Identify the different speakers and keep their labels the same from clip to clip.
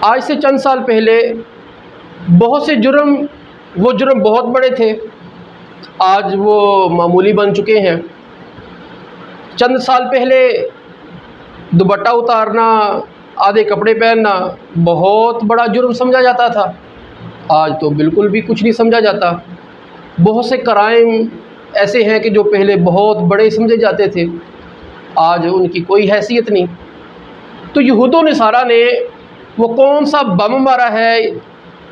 Speaker 1: آج سے چند سال پہلے بہت سے جرم بہت بڑے تھے، آج وہ معمولی بن چکے ہیں۔ چند سال پہلے دوپٹہ اتارنا، آدھے کپڑے پہننا بہت بڑا جرم سمجھا جاتا تھا، آج تو بالکل بھی کچھ نہیں سمجھا جاتا۔ بہت سے کرائم ایسے ہیں کہ جو پہلے بہت بڑے سمجھے جاتے تھے، آج ان کی کوئی حیثیت نہیں۔ تو یہود و نصارہ نے وہ کون سا بم مارا ہے،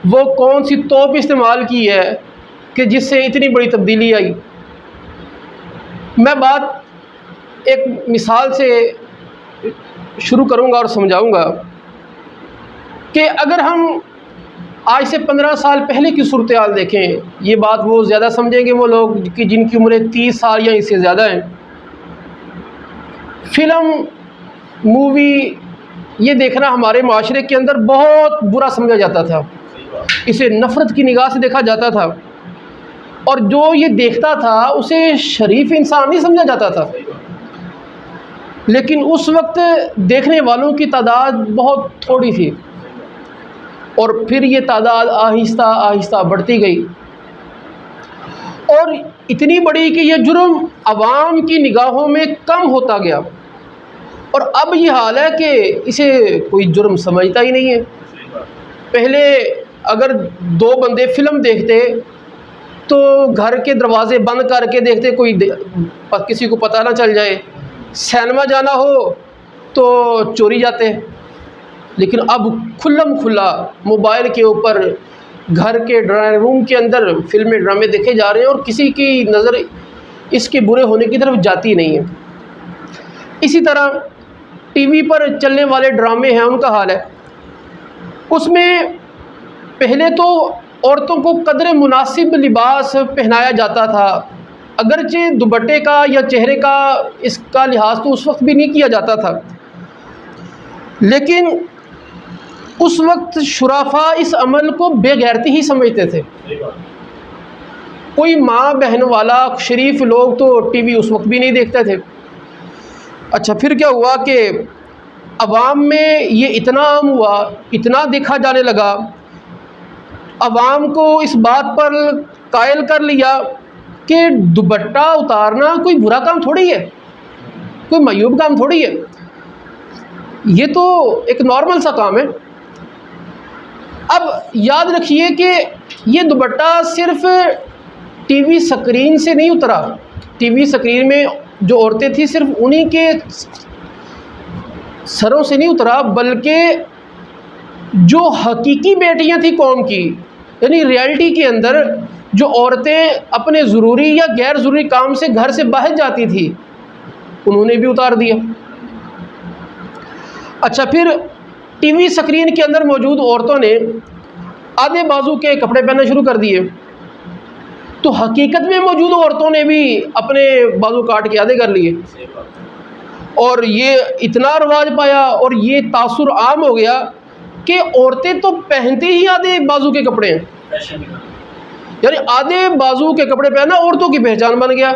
Speaker 1: وہ کون سی توپ استعمال کی ہے کہ جس سے اتنی بڑی تبدیلی آئی؟ میں بات ایک مثال سے شروع کروں گا اور سمجھاؤں گا کہ اگر ہم آج سے 15 سال پہلے کی صورتحال دیکھیں، یہ بات وہ زیادہ سمجھیں گے وہ لوگ کہ جن کی عمریں 30 سال یا اس سے زیادہ ہیں۔ فلم، مووی یہ دیکھنا ہمارے معاشرے کے اندر بہت برا سمجھا جاتا تھا، اسے نفرت کی نگاہ سے دیکھا جاتا تھا، اور جو یہ دیکھتا تھا اسے شریف انسان نہیں سمجھا جاتا تھا۔ لیکن اس وقت دیکھنے والوں کی تعداد بہت تھوڑی تھی، اور پھر یہ تعداد آہستہ آہستہ بڑھتی گئی، اور اتنی بڑی کہ یہ جرم عوام کی نگاہوں میں کم ہوتا گیا، اور اب یہ حال ہے کہ اسے کوئی جرم سمجھتا ہی نہیں ہے۔ پہلے اگر دو بندے فلم دیکھتے تو گھر کے دروازے بند کر کے دیکھتے، کسی کو پتہ نہ چل جائے۔ سینما جانا ہو تو چوری جاتے، لیکن اب کھلم کھلا موبائل کے اوپر گھر کے ڈرائنگ روم کے اندر فلمیں ڈرامے دیکھے جا رہے ہیں، اور کسی کی نظر اس کے برے ہونے کی طرف جاتی نہیں ہے۔ اسی طرح ٹی وی پر چلنے والے ڈرامے ہیں، ان کا حال ہے۔ اس میں پہلے تو عورتوں کو قدر مناسب لباس پہنایا جاتا تھا، اگرچہ دوپٹے کا یا چہرے کا اس کا لحاظ تو اس وقت بھی نہیں کیا جاتا تھا، لیکن اس وقت شرافہ اس عمل کو بے غیرتی ہی سمجھتے تھے۔ کوئی ماں بہن والا شریف لوگ تو ٹی وی اس وقت بھی نہیں دیکھتے تھے۔ اچھا، پھر کیا ہوا کہ عوام میں یہ اتنا عام ہوا، اتنا دیکھا جانے لگا، عوام کو اس بات پر قائل کر لیا کہ دوپٹہ اتارنا کوئی برا کام تھوڑی ہے، کوئی معیوب کام تھوڑی ہے، یہ تو ایک نارمل سا کام ہے۔ اب یاد رکھیے کہ یہ دوپٹہ صرف ٹی وی سکرین سے نہیں اترا، ٹی وی سکرین میں جو عورتیں تھیں صرف انہی کے سروں سے نہیں اترا، بلکہ جو حقیقی بیٹیاں تھیں قوم کی، یعنی ریالٹی کے اندر جو عورتیں اپنے ضروری یا غیر ضروری کام سے گھر سے باہر جاتی تھی، انہوں نے بھی اتار دیا۔ اچھا، پھر ٹی وی سکرین کے اندر موجود عورتوں نے آدھے بازو کے کپڑے پہننا شروع کر دیے، تو حقیقت میں موجود عورتوں نے بھی اپنے بازو کاٹ کے آدھے کر لیے، اور یہ اتنا رواج پایا اور یہ تاثر عام ہو گیا کہ عورتیں تو پہنتے ہی آدھے بازو کے کپڑے ہیں، یعنی آدھے بازو کے کپڑے پہننا عورتوں کی پہچان بن گیا،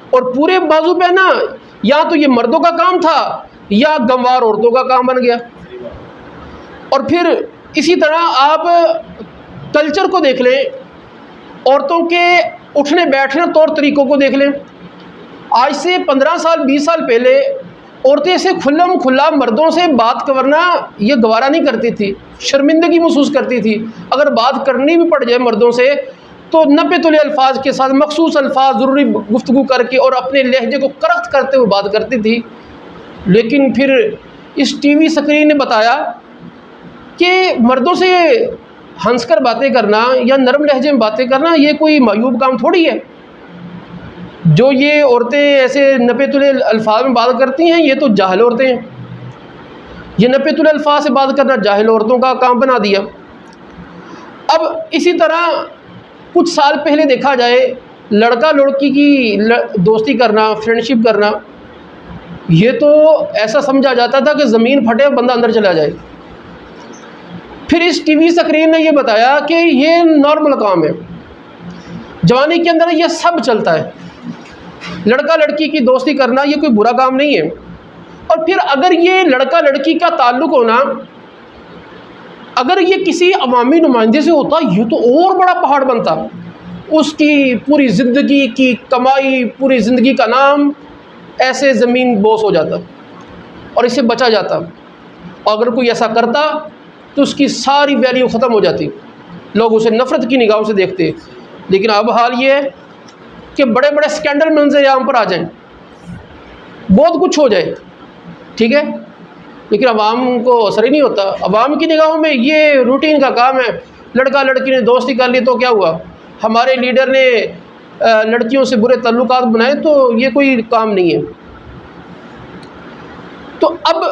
Speaker 1: اور پورے بازو پہننا یا تو یہ مردوں کا کام تھا یا گنوار عورتوں کا کام بن گیا۔ اور پھر اسی طرح آپ کلچر کو دیکھ لیں، عورتوں کے اٹھنے بیٹھنے طور طریقوں کو دیکھ لیں۔ آج سے 15 سال 20 سال پہلے عورتیں سے کھلم کھلا مردوں سے بات کرنا یہ گوارا نہیں کرتی تھی، شرمندگی محسوس کرتی تھی۔ اگر بات کرنی بھی پڑ جائے مردوں سے تو نپے تلے الفاظ کے ساتھ مخصوص الفاظ ضروری گفتگو کر کے اور اپنے لہجے کو کرخت کرتے ہوئے بات کرتی تھی۔ لیکن پھر اس ٹی وی سکرین نے بتایا کہ مردوں سے ہنس کر باتیں کرنا یا نرم لہجے میں باتیں کرنا یہ کوئی معیوب کام تھوڑی ہے۔ جو یہ عورتیں ایسے نپے تلے الفاظ میں بات کرتی ہیں، یہ تو جاہل عورتیں ہیں، یہ نپے تلے الفاظ سے بات کرنا جاہل عورتوں کا کام بنا دیا۔ اب اسی طرح کچھ سال پہلے دیکھا جائے، لڑکا لڑکی کی دوستی کرنا، فرینڈشپ کرنا، یہ تو ایسا سمجھا جاتا تھا کہ زمین پھٹے اور بندہ اندر چلا جائے۔ پھر اس ٹی وی سکرین نے یہ بتایا کہ یہ نارمل کام ہے، جوانی کے اندر یہ سب چلتا ہے، لڑکا لڑکی کی دوستی کرنا یہ کوئی برا کام نہیں ہے۔ اور پھر اگر یہ لڑکا لڑکی کا تعلق ہونا اگر یہ کسی عوامی نمائندے سے ہوتا یہ تو اور بڑا پہاڑ بنتا، اس کی پوری زندگی کی کمائی، پوری زندگی کا نام ایسے زمین بوس ہو جاتا اور اسے بچا جاتا. اور اگر کوئی ایسا کرتا تو اس کی ساری ویلیو ختم ہو جاتی، لوگ اسے نفرت کی نگاہوں سے دیکھتے. لیکن اب حال یہ ہے کہ بڑے بڑے سکینڈل منظر عام پر آ جائیں، بہت کچھ ہو جائے، ٹھیک ہے، لیکن عوام کو اثر ہی نہیں ہوتا. عوام کی نگاہوں میں یہ روٹین کا کام ہے. لڑکا لڑکی نے دوستی کر لی تو کیا ہوا، ہمارے لیڈر نے لڑکیوں سے برے تعلقات بنائے تو یہ کوئی کام نہیں ہے. تو اب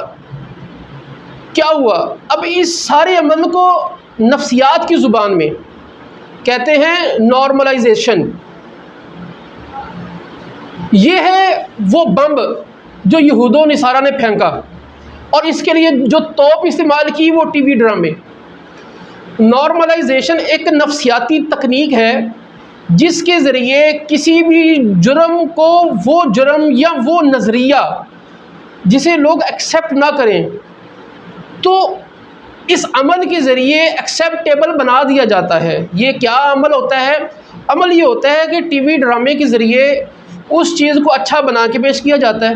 Speaker 1: کیا ہوا، اب اس سارے عمل کو نفسیات کی زبان میں کہتے ہیں نارملائزیشن. یہ ہے وہ بمب جو یہود و نصارہ نے پھینکا، اور اس کے لیے جو توپ استعمال کی وہ ٹی وی ڈرامے. نارملائزیشن ایک نفسیاتی تکنیک ہے جس کے ذریعے کسی بھی جرم کو، وہ جرم یا وہ نظریہ جسے لوگ ایکسیپٹ نہ کریں تو اس عمل کے ذریعے ایکسیپٹیبل بنا دیا جاتا ہے. یہ کیا عمل ہوتا ہے؟ عمل یہ ہوتا ہے کہ ٹی وی ڈرامے کے ذریعے اس چیز کو اچھا بنا کے پیش کیا جاتا ہے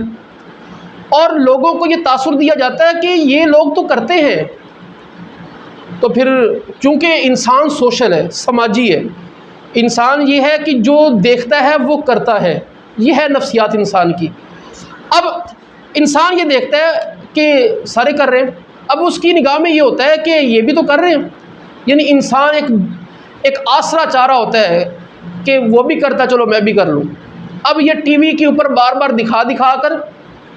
Speaker 1: اور لوگوں کو یہ تاثر دیا جاتا ہے کہ یہ لوگ تو کرتے ہیں. تو پھر چونکہ انسان سوشل ہے، سماجی ہے، انسان یہ ہے کہ جو دیکھتا ہے وہ کرتا ہے، یہ ہے نفسیات انسان کی. اب انسان یہ دیکھتا ہے کہ سارے کر رہے ہیں، اب اس کی نگاہ میں یہ ہوتا ہے کہ یہ بھی تو کر رہے ہیں. یعنی انسان ایک آسرا چاہ رہا ہوتا ہے کہ وہ بھی کرتا چلو میں بھی کر لوں. اب یہ ٹی وی کے اوپر بار بار دکھا کر،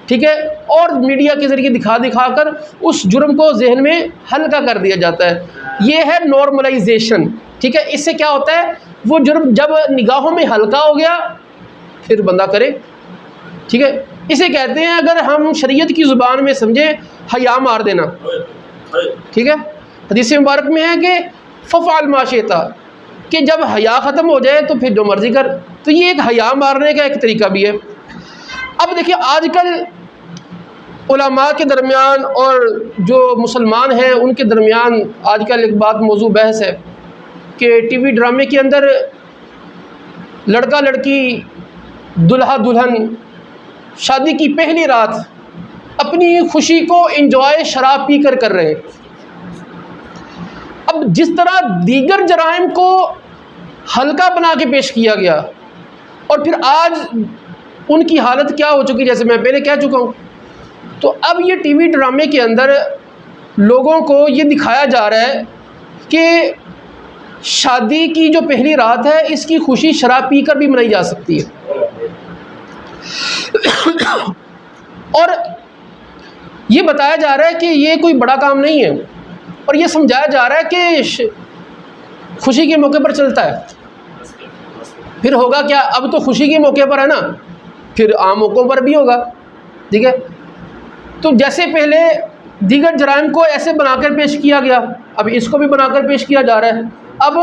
Speaker 1: ٹھیک ہے، اور میڈیا کے ذریعے دکھا کر اس جرم کو ذہن میں ہلکا کر دیا جاتا ہے. یہ ہے نارملائزیشن، ٹھیک ہے. اس سے کیا ہوتا ہے، وہ جرم جب نگاہوں میں ہلکا ہو گیا پھر بندہ کرے، ٹھیک ہے. اسے کہتے ہیں اگر ہم شریعت کی زبان میں سمجھیں حیا مار دینا، ٹھیک ہے. حدیث مبارک میں ہے کہ ففعل ما شئت، کہ جب حیا ختم ہو جائے تو پھر جو مرضی کر. تو یہ ایک حیا مارنے کا ایک طریقہ بھی ہے. اب دیکھیے آج کل علماء کے درمیان اور جو مسلمان ہیں ان کے درمیان آج کل ایک بات موضوع بحث ہے کہ ٹی وی ڈرامے کے اندر لڑکا لڑکی، دلہا دلہن شادی کی پہلی رات اپنی خوشی کو انجوائے شراب پی کر رہے ہیں. اب جس طرح دیگر جرائم کو ہلکا بنا کے پیش کیا گیا اور پھر آج ان کی حالت کیا ہو چکی، جیسے میں پہلے کہہ چکا ہوں. تو اب یہ ٹی وی ڈرامے کے اندر لوگوں کو یہ دکھایا جا رہا ہے کہ شادی کی جو پہلی رات ہے اس کی خوشی شراب پی کر بھی منائی جا سکتی ہے. اور یہ بتایا جا رہا ہے کہ یہ کوئی بڑا کام نہیں ہے، اور یہ سمجھایا جا رہا ہے کہ خوشی کے موقع پر چلتا ہے. پھر ہوگا کیا، اب تو خوشی کے موقع پر ہے نا، پھر عام موقعوں پر بھی ہوگا، ٹھیک ہے. تو جیسے پہلے دیگر جرائم کو ایسے بنا کر پیش کیا گیا، اب اس کو بھی بنا کر پیش کیا جا رہا ہے. اب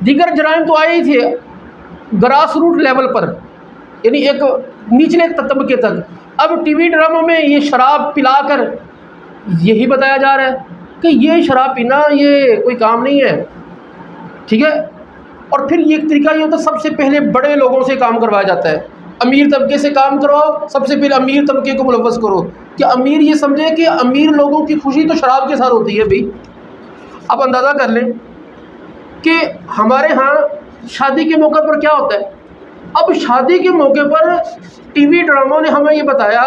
Speaker 1: دیگر جرائم تو آئے ہی تھے گراس روٹ لیول پر، یعنی ایک نچلے طبقے تک. اب ٹی وی ڈراموں میں یہ شراب پلا کر یہی بتایا جا رہا ہے کہ یہ شراب پینا یہ کوئی کام نہیں ہے، ٹھیک ہے. اور پھر یہ ایک طریقہ یہ ہوتا ہے، سب سے پہلے بڑے لوگوں سے کام کروایا جاتا ہے. امیر طبقے سے کام کرواؤ، سب سے پہلے امیر طبقے کو ملوث کرو کہ امیر یہ سمجھے کہ امیر لوگوں کی خوشی تو شراب کے ساتھ ہوتی ہے. بھائی اب اندازہ کر لیں کہ ہمارے ہاں شادی کے موقع پر کیا ہوتا ہے. اب شادی کے موقع پر ٹی وی ڈراموں نے ہمیں یہ بتایا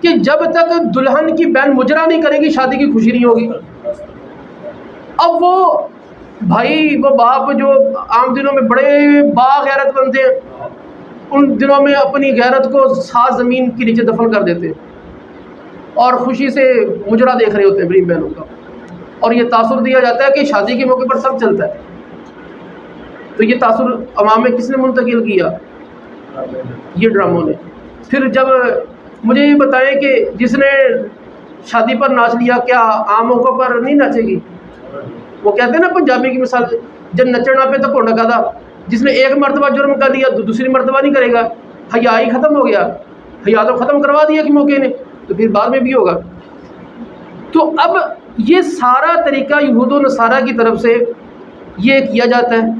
Speaker 1: کہ جب تک دلہن کی بہن مجرا نہیں کرے گی شادی کی خوشی نہیں ہوگی. اب وہ بھائی، وہ باپ جو عام دنوں میں بڑے باغیرت بنتے ہیں، ان دنوں میں اپنی غیرت کو 7 زمین کے نیچے دفن کر دیتے اور خوشی سے مجرا دیکھ رہے ہوتے ہیں اپنی بہنوں کا، اور یہ تاثر دیا جاتا ہے کہ شادی کے موقع پر سب چلتا ہے. تو یہ تاثر عوام میں کس نے منتقل کیا؟ یہ ڈراموں نے. پھر جب مجھے یہ بتائیں کہ جس نے شادی پر ناچ لیا کیا عام موقعوں پر نہیں ناچے گی؟ وہ کہتے ہیں نا پنجابی کی مثال، جب نچنا پہ تو کونڈا کھادا. جس نے ایک مرتبہ جرم کر لیا دوسری مرتبہ نہیں کرے گا، حیا ہی ختم ہو گیا. حیا تو ختم کروا دیا کہ موقع نے. تو پھر بعد میں بھی ہوگا. تو اب یہ سارا طریقہ یہود و نصارہ کی طرف سے یہ کیا جاتا ہے.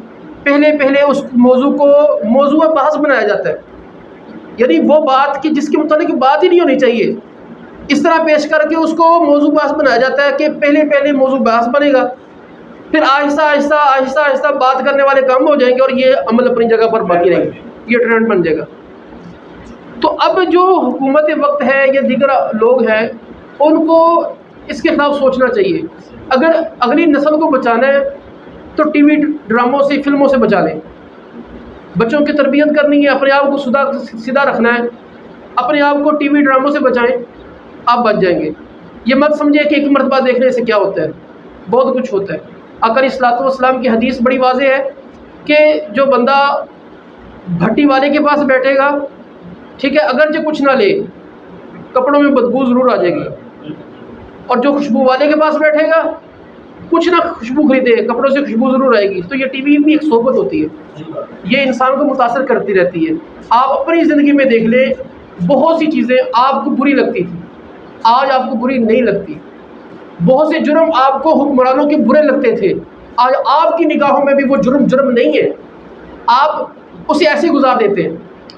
Speaker 1: پہلے اس موضوع کو موضوع بحث بنایا جاتا ہے، یعنی وہ بات کہ جس کے متعلق بات ہی نہیں ہونی چاہیے، اس طرح پیش کر کے اس کو موضوع بحث بنایا جاتا ہے کہ پہلے موضوع بحث بنے گا، پھر آہستہ بات کرنے والے کم ہو جائیں گے اور یہ عمل اپنی جگہ پر باقی رہیں گے، یہ ٹرینڈ بن جائے گا. تو اب جو حکومت وقت ہے یا دیگر لوگ ہیں ان کو اس کے خلاف سوچنا چاہیے. اگر اگلی نسل کو بچانا ہے تو ٹی وی ڈراموں سے، فلموں سے بچا لیں. بچوں کی تربیت کرنی ہے، اپنے آپ کو سیدھا رکھنا ہے، اپنے آپ کو ٹی وی ڈراموں سے بچائیں، آپ بچ جائیں گے. یہ مت سمجھے کہ ایک مرتبہ دیکھنے سے کیا ہوتا ہے، بہت کچھ ہوتا ہے. آقا علیہ الصلوۃ والسلام کی حدیث بڑی واضح ہے کہ جو بندہ بھٹی والے کے پاس بیٹھے گا، ٹھیک ہے، اگرچہ کچھ نہ لے، کپڑوں میں بدبو ضرور آ جائے گی. اور جو خوشبو والے کے پاس بیٹھے گا، کچھ نہ خوشبو خریدے، کپڑوں سے خوشبو ضرور آئے گی. تو یہ ٹی وی بھی ایک صحبت ہوتی ہے، یہ انسان کو متاثر کرتی رہتی ہے. آپ اپنی زندگی میں دیکھ لیں، بہت سی چیزیں آپ کو بری لگتی تھی، آج آپ کو بری نہیں لگتی. بہت سے جرم آپ کو حکمرانوں کے برے لگتے تھے، آج آپ کی نگاہوں میں بھی وہ جرم نہیں ہے، آپ اسے ایسے گزار دیتے ہیں،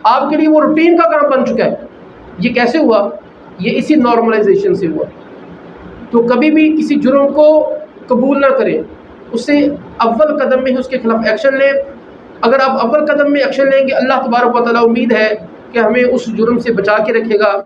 Speaker 1: آپ کے لیے وہ روٹین کا کام بن چکا ہے. یہ کیسے ہوا؟ یہ اسی نارملائزیشن سے ہوا. تو کبھی بھی کسی جرم کو قبول نہ کریں، اس سے اول قدم میں ہی اس کے خلاف ایکشن لیں. اگر آپ اول قدم میں ایکشن لیں گے، اللہ تبارک و تعالیٰ امید ہے کہ ہمیں اس جرم سے بچا کے رکھے گا.